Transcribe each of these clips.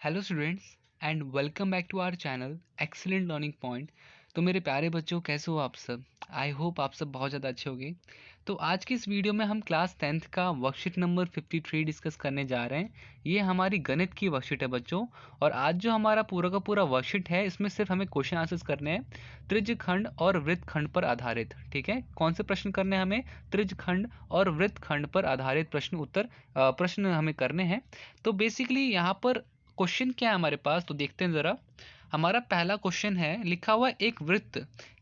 Hello students and welcome back to our channel excellent learning point. तो मेरे प्यारे बच्चों, कैसे हो आप सब? आई होप आप सब बहुत ज़्यादा अच्छे होंगे। तो आज की इस वीडियो में हम क्लास 10th का वर्कशीट नंबर 53 डिस्कस करने जा रहे हैं। ये हमारी गणित की वर्कशीट है बच्चों। और आज जो हमारा पूरा का पूरा वर्कशीट है, इसमें सिर्फ हमें क्वेश्चन आंसर्स करने हैं त्रिज्यखंड और वृत्तखंड पर आधारित। ठीक है, कौन से प्रश्न करने हैं हमें? त्रिज्यखंड और वृत्तखंड पर आधारित प्रश्न हमें करने हैं। तो बेसिकली यहाँ पर क्वेश्चन क्या है हमारे पास, तो देखते हैं जरा। हमारा पहला क्वेश्चन है, लिखा हुआ एक वृत्त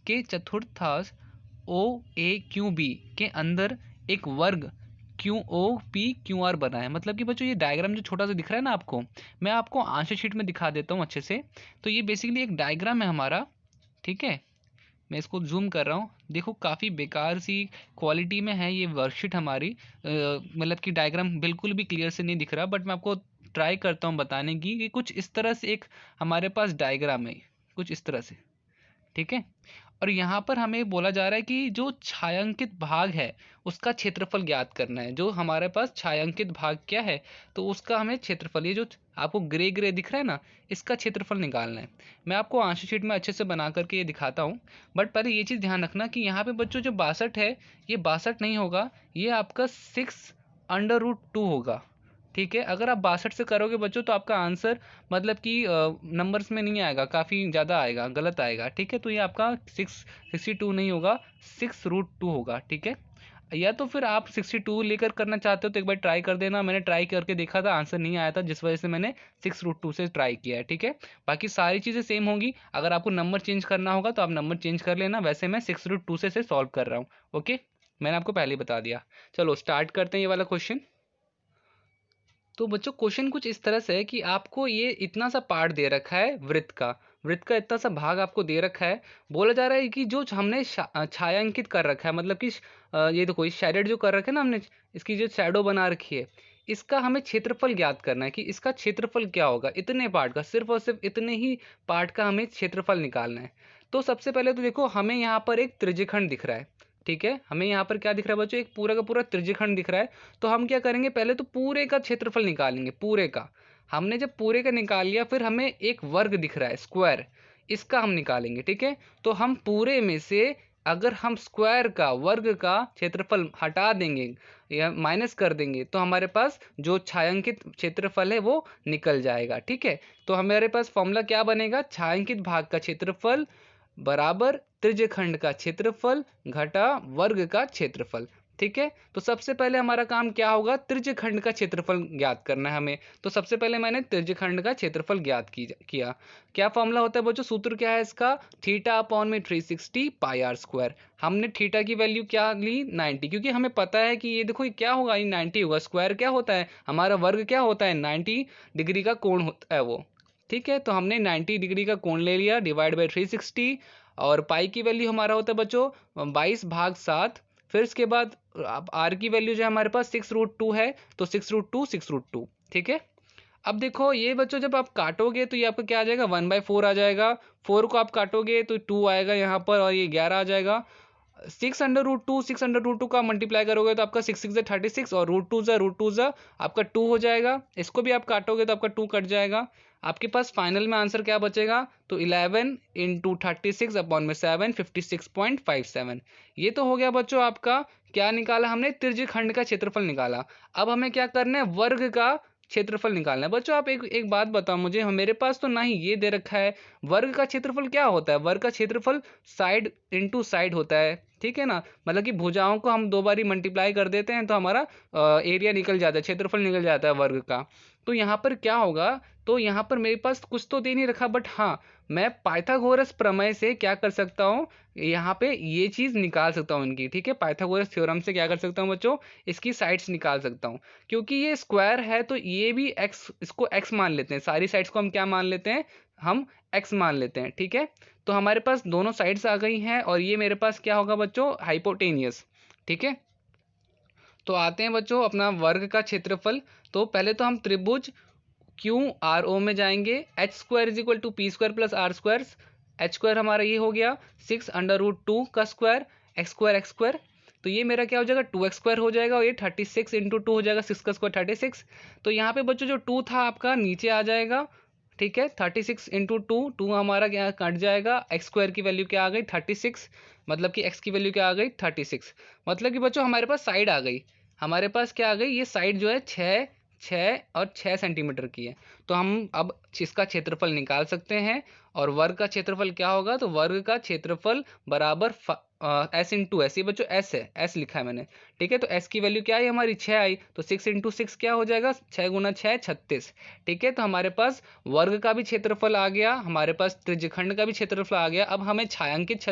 के चतुर्थांश ओ ए क्यू बी के अंदर एक वर्ग Q O P Q R बना है। मतलब कि बच्चों, ये डायग्राम जो छोटा सा दिख रहा है ना आपको, मैं आपको आंसर शीट में दिखा देता हूँ अच्छे से। तो ये बेसिकली एक डायग्राम है हमारा। ठीक है, मैं इसको जूम कर रहा हूँ। देखो, काफ़ी बेकार सी क्वालिटी में है ये वर्कशीट हमारी। मतलब कि डायग्राम बिल्कुल भी क्लियर से नहीं दिख रहा, बट मैं आपको ट्राई करता हूँ बताने की कि कुछ इस तरह से एक हमारे पास डायग्राम है, कुछ इस तरह से। ठीक है, और यहाँ पर हमें बोला जा रहा है कि जो छायांकित भाग है उसका क्षेत्रफल ज्ञात करना है। जो हमारे पास छायांकित भाग क्या है, तो उसका हमें क्षेत्रफल, ये जो आपको ग्रे ग्रे दिख रहा है ना, इसका क्षेत्रफल निकालना है। मैं आपको आंसर शीट में अच्छे से बना करके ये दिखाता हूँ। बट पहले ये चीज़ ध्यान रखना कि यहाँ पे बच्चों जो 62 है, ये 62 नहीं होगा, ये आपका 6√2 होगा। ठीक है, अगर आप 62 से करोगे बच्चों तो आपका आंसर मतलब कि नंबर्स में नहीं आएगा, काफ़ी ज़्यादा आएगा, गलत आएगा। ठीक है, तो ये आपका 62 नहीं होगा, 6√2 होगा। ठीक है, या तो फिर आप 62 लेकर करना चाहते हो तो एक बार ट्राई कर देना। मैंने ट्राई करके देखा था, आंसर नहीं आया था, जिस वजह से मैंने 6√2 से ट्राई किया है। ठीक है, बाकी सारी चीज़ें सेम होंगी। अगर आपको नंबर चेंज करना होगा तो आप नंबर चेंज कर लेना। वैसे मैं 6√2 से सॉल्व कर रहा हूँ। ओके, मैंने आपको पहले ही बता दिया। चलो स्टार्ट करते हैं ये वाला क्वेश्चन। तो बच्चों, क्वेश्चन कुछ इस तरह से है कि आपको ये इतना सा पार्ट दे रखा है वृत्त का इतना सा भाग आपको दे रखा है। बोला जा रहा है कि जो हमने छायांकित कर रखा है, मतलब कि ये देखो, इस शेडेड जो कर रखे हैं ना हमने, इसकी जो शैडो बना रखी है, इसका हमें क्षेत्रफल ज्ञात करना है कि इसका क्षेत्रफल क्या होगा। इतने पार्ट का, सिर्फ और सिर्फ इतने ही पार्ट का हमें क्षेत्रफल निकालना है। तो सबसे पहले तो देखो, हमें यहाँ पर एक त्रिज्यखंड दिख रहा है। ठीक है, हमें यहाँ पर क्या दिख रहा है बच्चों? एक पूरा का पूरा त्रिज्यखंड दिख रहा है। तो हम क्या करेंगे, पहले तो पूरे का क्षेत्रफल निकालेंगे, पूरे का। हमने जब पूरे का निकाल लिया, फिर हमें एक वर्ग दिख रहा है, स्क्वायर, इसका हम निकालेंगे। ठीक है, तो हम पूरे में से अगर हम स्क्वायर का, वर्ग का क्षेत्रफल हटा देंगे या माइनस कर देंगे, तो हमारे पास जो छायांकित क्षेत्रफल है वो निकल जाएगा। ठीक है, तो हमारे पास फॉर्मूला क्या बनेगा? छायांकित भाग का क्षेत्रफल बराबर त्रिज्यखंड का क्षेत्रफल घटा वर्ग का क्षेत्रफल। ठीक है, तो सबसे पहले हमारा काम क्या होगा? त्रिज्यखंड का क्षेत्रफल ज्ञात करना है हमें। तो सबसे पहले मैंने त्रिज्यखंड का क्षेत्रफल ज्ञात किया। क्या फॉर्मूला होता है बच्चों? सूत्र क्या है इसका? थीटा अपॉन में 360 पाई आर स्क्वायर। हमने थीटा की वैल्यू क्या ली? 90, क्योंकि हमें पता है कि ये देखो, ये क्या होगा? ये 90 होगा। स्क्वायर क्या होता है हमारा? वर्ग क्या होता है? 90 डिग्री का कोण होता है वो। ठीक है, तो हमने 90 डिग्री का कोण ले लिया, डिवाइड बाई 360। और पाई की वैल्यू हमारा होता है बच्चों 22/7। फिर इसके बाद आर की वैल्यू जो है हमारे पास 6√2 है, तो 6√2 ठीक है। अब देखो ये बच्चों, जब आप काटोगे तो ये आपका क्या आ जाएगा? 1/4 आ जाएगा। 4 को आप काटोगे तो 2 आएगा यहाँ पर, और ये 11 आ जाएगा। 6√2 का मल्टीप्लाई करोगे तो आपका 6×6 = 36, और √2 आपका 2 हो जाएगा। इसको भी आप काटोगे तो आपका 2 कट जाएगा। आपके पास फाइनल में आंसर क्या बचेगा? तो 11 × 36 अपॉन में 7, 56.57। ये तो हो गया बच्चों आपका। क्या निकाला हमने? त्रिज्यखंड का क्षेत्रफल निकाला। अब हमें क्या करना है? वर्ग का क्षेत्रफल निकालना है। बच्चों, आप एक एक बात बताओ मुझे, मेरे पास तो ना ही ये दे रखा है। वर्ग का क्षेत्रफल क्या होता है? वर्ग का क्षेत्रफल साइड इंटू साइड होता है। ठीक है ना, मतलब कि भुजाओं को हम दो बारी मल्टीप्लाई कर देते हैं तो हमारा एरिया निकल जाता है, क्षेत्रफल निकल जाता है वर्ग का। तो यहाँ पर क्या होगा? तो यहाँ पर मेरे पास कुछ तो दे नहीं रखा, बट हाँ, मैं पाइथागोरस प्रमेय से क्या कर सकता हूँ? यहाँ पे ये चीज़ निकाल सकता हूँ इनकी। ठीक है, पाइथागोरस थ्योरम से क्या कर सकता हूँ बच्चों? इसकी साइड्स निकाल सकता हूँ। क्योंकि ये स्क्वायर है तो ये भी एक्स, इसको एक्स मान लेते हैं। सारी साइड्स को हम क्या मान लेते हैं? हम एक्स मान लेते हैं। ठीक है, तो हमारे पास दोनों साइड्स आ गई हैं, और ये मेरे पास क्या होगा बच्चों? हाइपोटेनियस। ठीक है, तो आते हैं बच्चों अपना वर्ग का क्षेत्रफल। तो पहले तो हम त्रिभुज क्यू आर ओ में जाएंगे। h² = p² + r²। h² हमारा ये हो गया 6√2 का स्क्वायर, x²। तो ये मेरा क्या हो जाएगा? 2x² हो जाएगा, और ये 36 × 2 हो जाएगा, 6 का स्क्वायर 36। तो यहाँ पे बच्चों जो 2 था आपका नीचे आ जाएगा, ठीक है। 36 इंटू टू हमारा क्या कट जाएगा, एक्स स्क्वायर की वैल्यू क्या आ गई 36, मतलब कि एक्स की वैल्यू क्या आ गई 36। मतलब कि बच्चों हमारे पास साइड आ गई, हमारे पास क्या आ गई, ये साइड जो है 6 की है। तो हम अब इसका क्षेत्रफल निकाल सकते हैं। और वर्ग का क्षेत्रफल क्या होगा, तो वर्ग का क्षेत्रफल बराबर एस इंटू एस, ये बच्चों एस है, एस लिखा है मैंने, ठीक है। तो एस की वैल्यू क्या आई हमारी 6 आई, तो 6 इंटू 6 क्या हो जाएगा, 6 गुना 6 36, ठीक है। तो हमारे पास वर्ग का भी क्षेत्रफल आ गया, हमारे पास त्रिज्यखंड का भी क्षेत्रफल आ गया। अब हमें छायांकित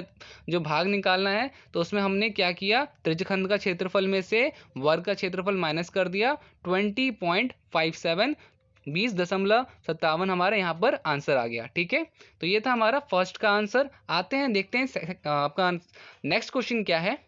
जो भाग निकालना है, तो उसमें हमने क्या किया, त्रिज्यखंड का क्षेत्रफल में से वर्ग का क्षेत्रफल माइनस कर दिया, 20.57, 20.57 हमारे यहाँ पर आंसर आ गया, ठीक है। तो ये था हमारा फर्स्ट का आंसर। आते हैं देखते हैं आपका नेक्स्ट क्वेश्चन क्या है।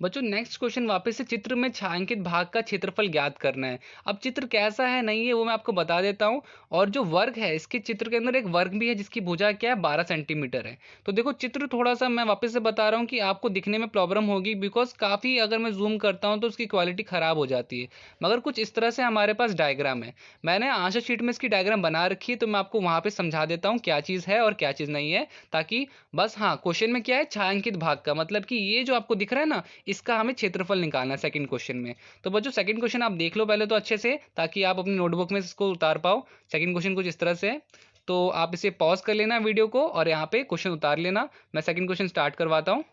बच्चों नेक्स्ट क्वेश्चन वापस से चित्र में छायांकित भाग का क्षेत्रफल ज्ञात करना है। अब चित्र कैसा है नहीं है वो मैं आपको बता देता हूं। और जो वर्ग है, इसके चित्र के अंदर एक वर्ग भी है जिसकी भुजा क्या है 12 सेंटीमीटर है। तो देखो चित्र थोड़ा सा मैं वापस से बता रहा हूँ कि आपको दिखने में प्रॉब्लम होगी, बिकॉज काफ़ी अगर मैं जूम करता हूँ तो उसकी क्वालिटी ख़राब हो जाती है। मगर कुछ इस तरह से हमारे पास डायग्राम है, मैंने आंसर शीट में इसकी डायग्राम बना रखी है, तो मैं आपको वहाँ पर समझा देता हूँ क्या चीज़ है और क्या चीज़ नहीं है, ताकि बस हाँ क्वेश्चन में क्या है छायांकित भाग का मतलब कि ये जो आपको दिख रहा है ना, इसका हमें क्षेत्रफल निकालना है सेकंड क्वेश्चन में। तो बच्चों सेकंड क्वेश्चन आप देख लो पहले तो अच्छे से, ताकि आप अपनी नोटबुक में इसको उतार पाओ। सेकंड क्वेश्चन कुछ इस तरह से है, तो आप इसे पॉज कर लेना वीडियो को और यहाँ पे क्वेश्चन उतार लेना। मैं सेकंड क्वेश्चन स्टार्ट करवाता हूँ।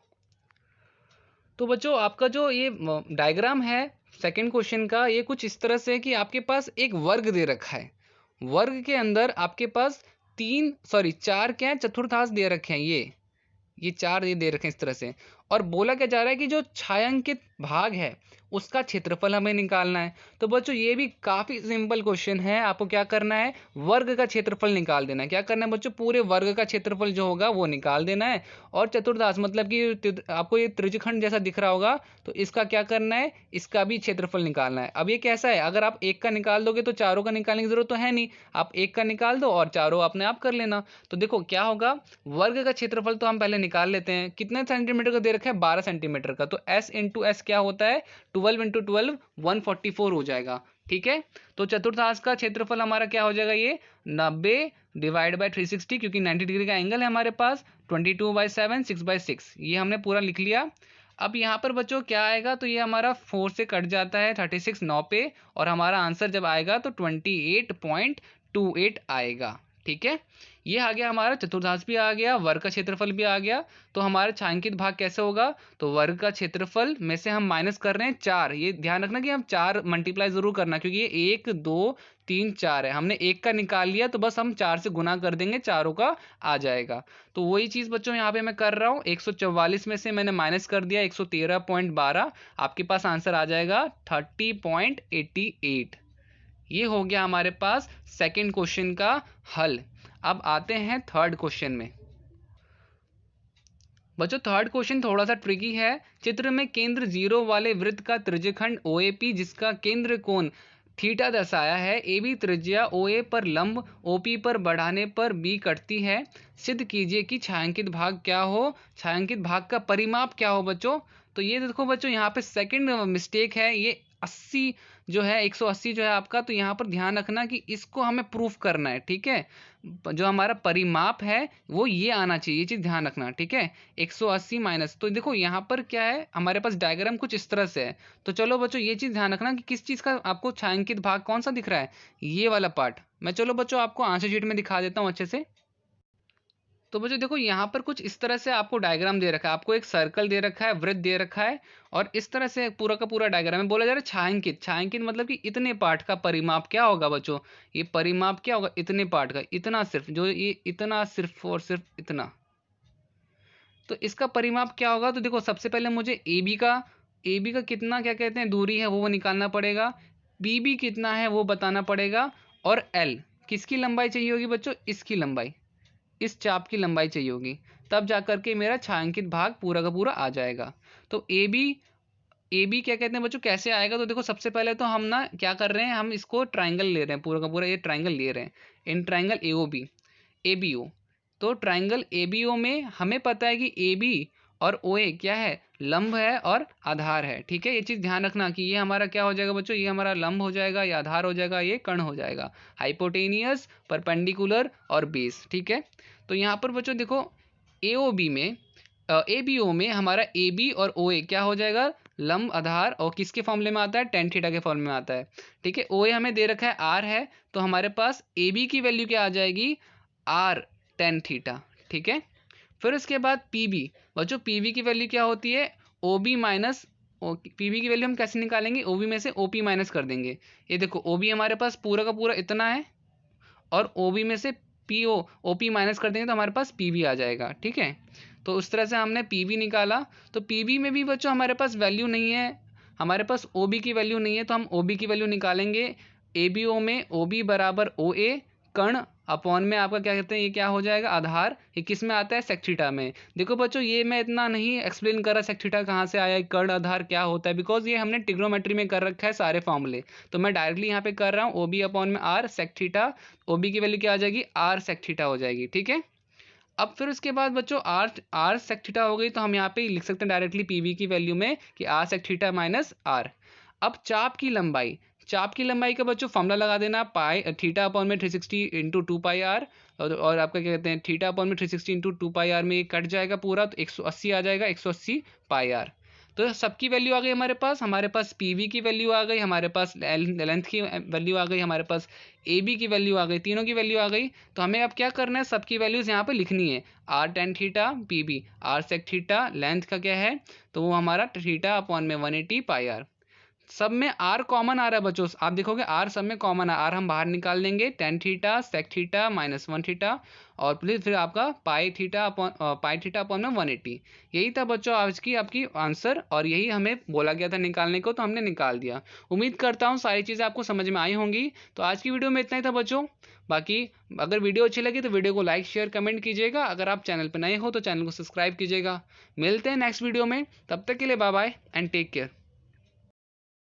तो बच्चों आपका जो ये डायग्राम है सेकंड क्वेश्चन का, ये कुछ इस तरह से है कि आपके पास एक वर्ग दे रखा है, वर्ग के अंदर आपके पास चार क्या है चतुर्थांश दे रखे हैं, ये चार ये दे रखे हैं इस तरह से। और बोला क्या जा रहा है कि जो छायांकित भाग है उसका क्षेत्रफल हमें निकालना है। तो बच्चों ये भी काफ़ी सिंपल क्वेश्चन है, आपको क्या करना है, वर्ग का क्षेत्रफल निकाल देना है। क्या करना है बच्चों, पूरे वर्ग का क्षेत्रफल जो होगा वो निकाल देना है। और चतुर्थांश मतलब कि आपको ये त्रिज्यखंड जैसा दिख रहा होगा, तो इसका क्या करना है, इसका भी क्षेत्रफल निकालना है। अब ये कैसा है, अगर आप एक का निकाल दोगे तो चारों का निकालने की जरूरत तो है नहीं, आप एक का निकाल दो और चारों अपने आप कर लेना। तो देखो क्या होगा, वर्ग का क्षेत्रफल तो हम पहले निकाल लेते हैं, कितने सेंटीमीटर का दे रखा है 12 सेंटीमीटर का, तो s इंटू एस क्या होता है 12 इंटू 12 144 हो जाएगा, ठीक है। तो चतुर्थांश का क्षेत्रफल हमारा क्या हो जाएगा, ये 90 डिवाइड बाय 360, क्योंकि 90 डिग्री का एंगल है हमारे पास, 22/7 6/6, ये हमने पूरा लिख लिया। अब यहाँ पर बच्चों क्या आएगा, तो ये हमारा 4 से कट जाता है 36 9 पे, और हमारा आंसर जब आएगा तो 28.28 आएगा, ठीक है। ये आ गया हमारा चतुर्थांश भी आ गया, वर्ग का क्षेत्रफल भी आ गया। तो हमारा छायांकित भाग कैसे होगा, तो वर्ग का क्षेत्रफल में से हम माइनस कर रहे हैं 4, ये ध्यान रखना कि हम 4 मल्टीप्लाई जरूर करना, क्योंकि ये 1 2 3 4 है, हमने एक का निकाल लिया तो बस हम 4 से गुना कर देंगे, चारों का आ जाएगा। तो वही चीज़ बच्चों यहाँ पे मैं कर रहा हूँ, 144 में से मैंने माइनस कर दिया 113.12, आपके पास आंसर आ जाएगा 30.88। ये हो गया हमारे पास सेकंड क्वेश्चन का हल। अब आते हैं थर्ड क्वेश्चन में। बच्चों थर्ड क्वेश्चन थोड़ा सा ट्रिकी है। चित्र में केंद्र 0 वाले वृत्त का त्रिज्यखंड OAP जिसका केंद्र कोण थीटा दर्शाया है, AB त्रिज्या OA पर लंब OP पर बढ़ाने पर B कटती है, सिद्ध कीजिए कि छायांकित भाग क्या हो, छायांकित भाग का परिमाप क्या हो बच्चों। तो ये देखो बच्चों यहाँ पे सेकंड मिस्टेक है, ये 80 जो है 180 जो है आपका, तो यहाँ पर ध्यान रखना कि इसको हमें प्रूफ करना है, ठीक है। जो हमारा परिमाप है वो ये आना चाहिए, ये चीज़ ध्यान रखना, ठीक है। 180 माइनस, तो देखो यहाँ पर क्या है हमारे पास डायग्राम कुछ इस तरह से है। तो चलो बच्चों ये चीज़ ध्यान रखना कि किस चीज़ का आपको छायांकित भाग कौन सा दिख रहा है, ये वाला पार्ट। मैं चलो बच्चों आपको आंसर शीट में दिखा देता हूँ अच्छे से। तो बच्चों देखो यहाँ पर कुछ इस तरह से आपको डायग्राम दे रखा है, आपको एक सर्कल दे रखा है, वृत्त दे रखा है, और इस तरह से पूरा का पूरा डायग्राम है। बोला जा रहा है छायांकित, छायांकित मतलब कि इतने पार्ट का परिमाप क्या होगा बच्चों, ये परिमाप क्या होगा इतने पार्ट का, इतना सिर्फ जो ये इतना सिर्फ और सिर्फ इतना, तो इसका परिमाप क्या होगा। तो देखो सबसे पहले मुझे ए बी का कितना क्या कहते हैं दूरी है वो निकालना पड़ेगा, बी कितना है वो बताना पड़ेगा, और एल किसकी लंबाई चाहिए होगी बच्चों, इसकी लंबाई, इस चाप की लंबाई चाहिए होगी, तब जा करके मेरा छायांकित भाग पूरा का पूरा आ जाएगा। तो ए बी क्या कहते हैं बच्चों कैसे आएगा, तो देखो सबसे पहले तो हम ना क्या कर रहे हैं, हम इसको ट्राइंगल ले रहे हैं, पूरा का पूरा ये ट्राइंगल ले रहे हैं, इन ट्राइंगल AOB ABO। तो ट्राइंगल ABO में हमें पता है कि AB और OA क्या है, लंब है और आधार है। ठीक है, ये चीज़ ध्यान रखना कि ये हमारा क्या हो जाएगा बच्चों, ये हमारा लंब हो जाएगा, ये आधार हो जाएगा, ये कर्ण हो जाएगा, हाइपोटेनियस, परपेंडिकुलर और बेस। ठीक है, तो यहाँ पर बच्चों देखो AOB में ABO में हमारा AB और OA क्या हो जाएगा, लंब आधार, और किसके फॉर्मूले में आता है, tan थीटा के फॉर्मूले में आता है। ठीक है, OA हमें दे रखा है R है, तो हमारे पास AB की वैल्यू क्या आ जाएगी, R tan थीटा। ठीक है, फिर उसके बाद PB बच्चों, PB की वैल्यू क्या होती है, OB माइनस, PB की वैल्यू हम कैसे निकालेंगे, OB में से OP माइनस कर देंगे। ये देखो OB हमारे पास पूरा का पूरा इतना है, और OB में से OP माइनस कर देंगे तो हमारे पास PB आ जाएगा। ठीक है, तो उस तरह से हमने PB निकाला। तो PB में भी बच्चों हमारे पास वैल्यू नहीं है, हमारे पास OB की वैल्यू नहीं है, तो हम OB की वैल्यू निकालेंगे। ABO में OB बराबर OA कर्ण अपॉन में आपका क्या कहते हैं, ये क्या हो जाएगा, आधार। ये किस में आता है, सेक थीटा में। देखो बच्चों ये मैं इतना नहीं एक्सप्लेन कर रहा सेक थीटा कहाँ से आया, कर्ण आधार क्या होता है, बिकॉज ये हमने ट्रिग्नोमेट्री में कर रखा है सारे फॉर्मूले, तो मैं डायरेक्टली यहाँ पे कर रहा हूँ OB अपॉन में R सेक थीटा। OB की वैल्यू क्या आ जाएगी, R सेक थीटा हो जाएगी। ठीक है, अब फिर उसके बाद बच्चों R सेक थीटा हो गई, तो हम यहाँ पे लिख सकते हैं डायरेक्टली PB की वैल्यू में कि R sec theta minus R। अब चाप की लंबाई, चाप की लंबाई का बच्चों फॉर्मूला लगा देना, पाई थीटा अपॉन में 360 इंटू 2πr, और आपका क्या कहते हैं, थीटा अपॉन में 360 इंटू 2πr में ये कट जाएगा पूरा, तो 180 आ जाएगा, 180 πr। तो सबकी वैल्यू आ गई हमारे पास PV की वैल्यू आ गई, हमारे पास लेंथ की वैल्यू आ गई, हमारे पास AB की वैल्यू आ गई, तीनों की वैल्यू आ गई। तो हमें अब क्या करना है, सबकी वैल्यूज यहाँ पे लिखनी है। R tan theta PB, R sec theta length का क्या है, तो वो हमारा थीटा अपॉन में 180 πr। सब में R कॉमन आ रहा है बच्चों, आप देखोगे R सब में कॉमन है, R हम बाहर निकाल लेंगे, tan theta sec theta minus 1 theta, और प्लीज फिर आपका पाई थीटा अपॉन में 180। यही था बच्चों आज की आपकी आंसर, और यही हमें बोला गया था निकालने को, तो हमने निकाल दिया। उम्मीद करता हूँ सारी चीज़ें आपको समझ में आई होंगी। तो आज की वीडियो में इतना ही था बच्चों। बाकी अगर वीडियो अच्छी लगी तो वीडियो को लाइक शेयर कमेंट कीजिएगा, अगर आप चैनल पर नए हो तो चैनल को सब्सक्राइब कीजिएगा। मिलते हैं नेक्स्ट वीडियो में, तब तक के लिए bye bye and take care.